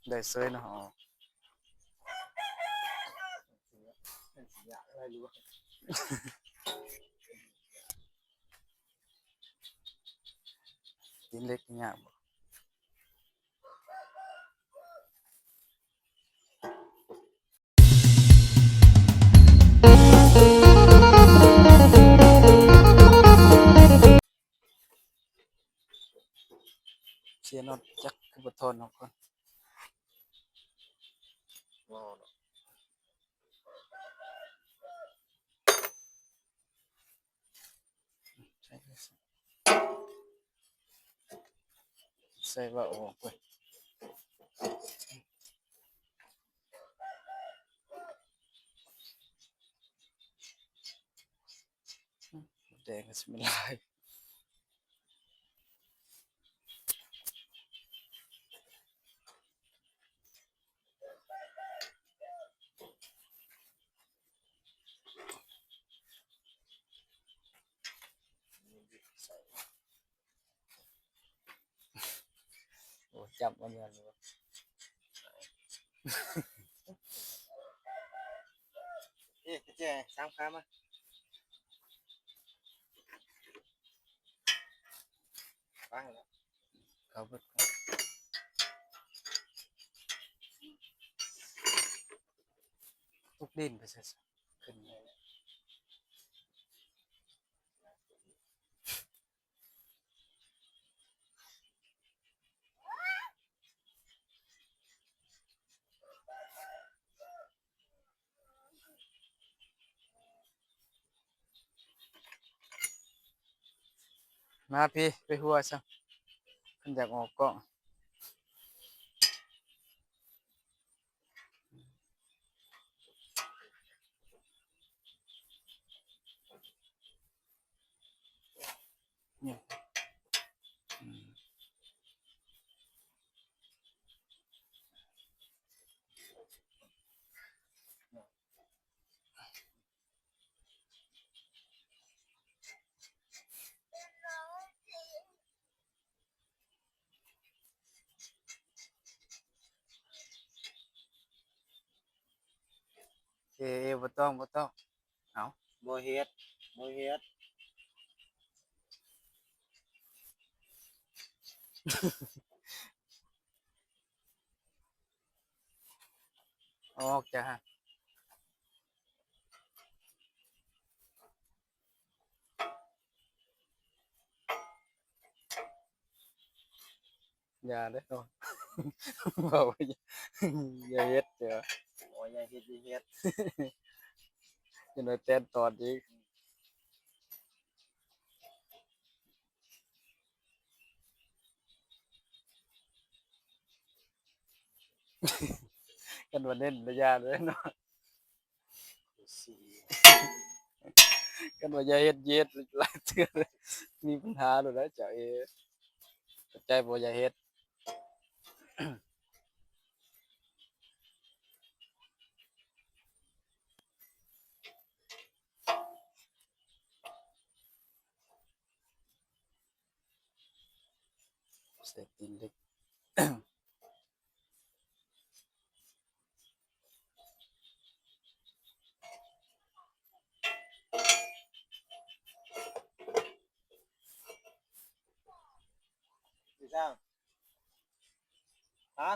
ได้เซยเนาะกินเล็กเนี่ยบ่เชียร์น็อตจักคือบทนเนาะก่อนใช่ใส่ว่าโอ้เว้ยแดงก็สิไม่ลายโอ้จับมันยันเลยเจ๊สามขามาฟังแล้วเขาเบิดทุกดินไปซะขึ้นเลยมาพี่ไปหัวซะเพิ่นอยากออกกล้องเนี่ยอืมบ่ต้องเอา บ่เฮ็ดบ่เฮ็ด ออกจ้ะอย่าเด้อบอกว่าอย่าเฮ็ดเด้อ โอ้ยอย่าเฮ็ดอย่าเฮ็ด จะได้เต้นตอดอีกกันว่าเน้นระยะเลยเนาะ สี กันว่าอย่าเฮ็ดเย็ดหลายเทื่อเลยมีปัญหาโดดแล้วเจ้าเอเข้าใจบ่อย่าเฮ็ดเสร็จตีนเล็กพี่ช่างฮะ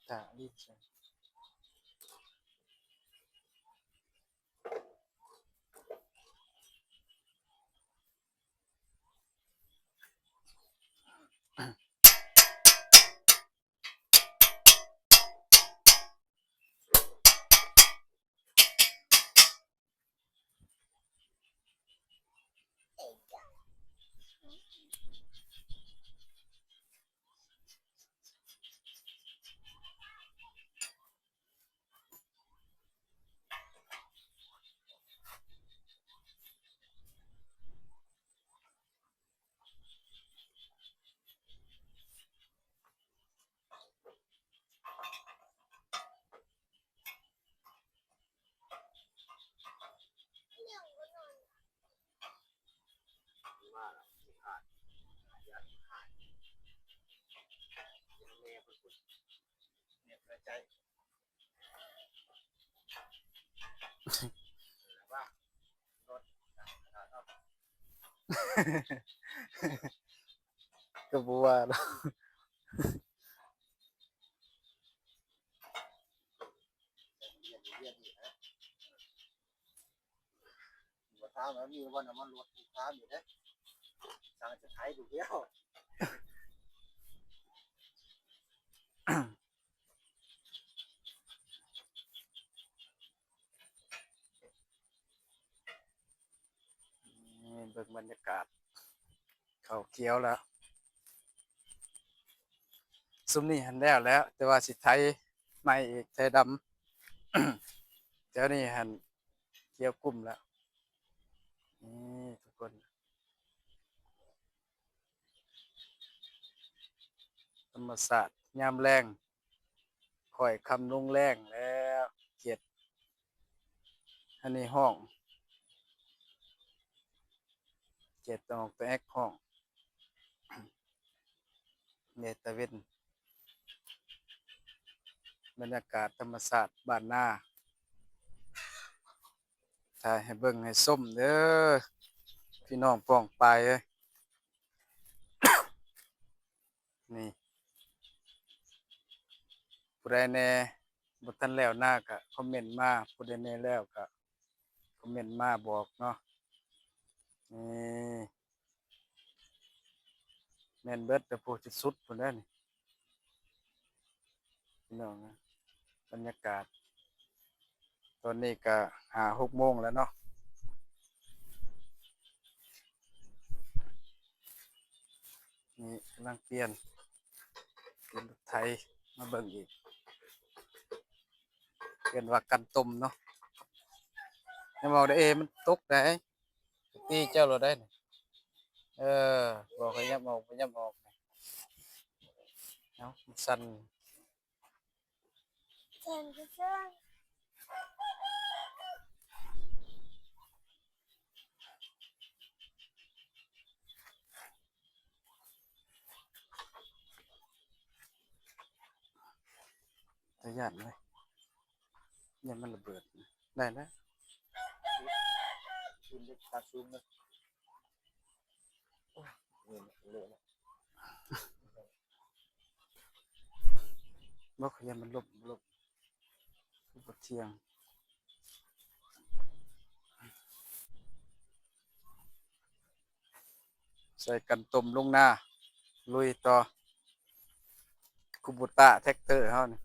ตาลิ้นใช่ ใจว่ารถเนาะ ก็บ่ว่าดอก เรียนอีกนะบ่ถามว่ามีวันน่ะมันรถลูกค้าอยู่เด้สั่งจะขายอยู่แล้ว นี่เบิ่งบรรยากาศเขาเขียวแล้วซุมนี้หันแล้ว แต่ว่าสิไทยใหม่อีกไทยดำ เดี๋ยวนี้หันเขียวกลุ่มแล้วนี่ทุกคนธรรมศาสตร์ยามแรงค่อยคำลงแรงแล้วเกียรติอันนี้ห้องเกียรติต้องออกไปแอคห้อง เนตรเวนบรรยากาศธรรมศาสตร์บ้านนาถ่ายให้เบิ่งให้ส้มเด้อพี่น้องป้องปายเอ้ย นี่ผู้ใดแน่บ่ทันแล้วหน้าก็คอมเมนต์มาผู้ใดแน่แล้วก็คอมเมนต์มาบอกเนาะนี่แม่นเบิดแต่ผู้ที่สุดพุ่นเด้อนี่พี่น้องนะบรรยากาศตอนนี้ก็5-6โมงแล้วเนาะนี่กำลังเปลี่ยนรถไถมาเบิ่งอีกเปลี่ยนว่ากันต้มเนาะยังบอกได้มันตกได้ตีเจ้าเราได้นี่เออบอกให้ยับออกไปยับออกนี่เอ้ามันสั่น จะยันเลยยันมันระเบิดได้นะ ซูมเด็กตัดซูมนะนี่เลยนะ บอกยันมันลบปเทียงใส่กันต้มลงหน้าลุยต่อคูบูต้าแท็กเตอร์เฮานี่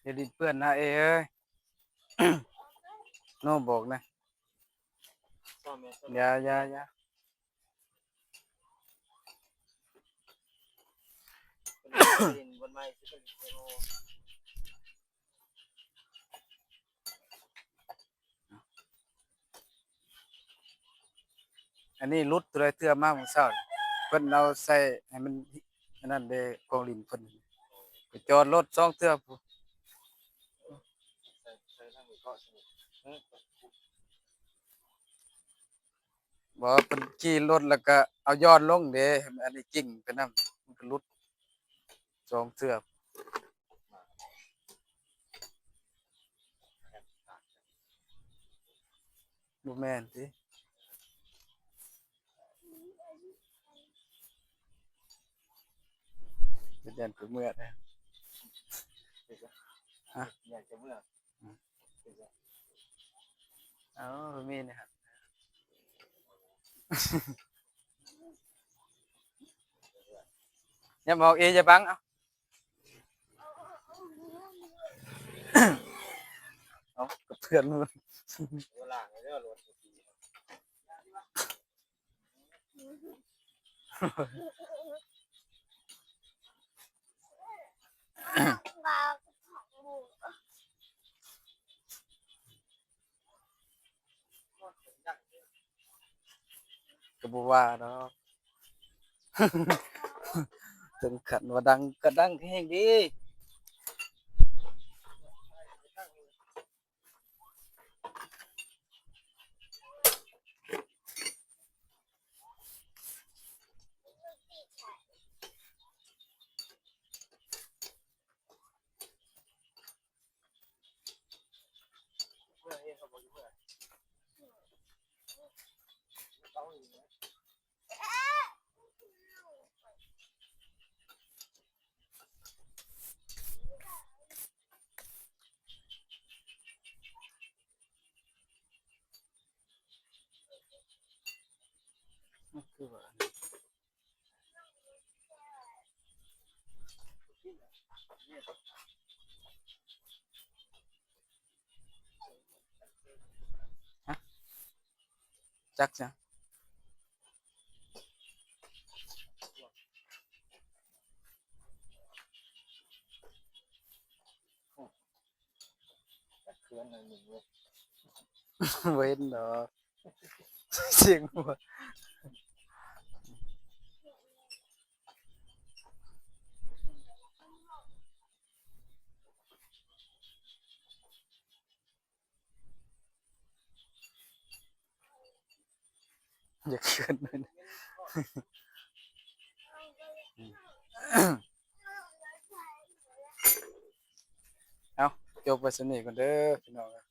เดี๋ยวดินเปื้อนนะเอ้ย โน่บอกนะ ซ่อมแม่ซ่อม อย่าเป็นบนไม้ที่เป็นโอ้ อันนี้รุดตัวใดเทื่อมาของเช้านี่เพิ่นเอาใส่ให้มันอันนั้นเด้กองลิ้นเพิ่นไปจอดรถ2เทื่อพู้น ใส่ทั้งเกาะสมุด บอกว่าเพิ่นขี่รถแล้วก็เอาย้อนลงเด้ให้มันอันนี้กิ่งไปนำมันก็หลุด2เทื่อบ่แม่นติเป็นยันคือเมื่อนะ ฮะ อยากจะเมื่อ อ๋อมีนี่ครับ อย่าบอกเออย่าบังเอา เอากับเพื่อนมึง เวลาไงเด้อรถดัง ก็บ่ว่าดอก ถึงขันว่าดังก็ดังแฮงดี อยู่นะ มันคือว่าจักจ้ะ แต่เขื่อนนั่นหนึ่งเลย เว้นดอกเสียงหัวอยากเกินเลยนะเอาจบไปสนิทกันเด้อพี่น้อง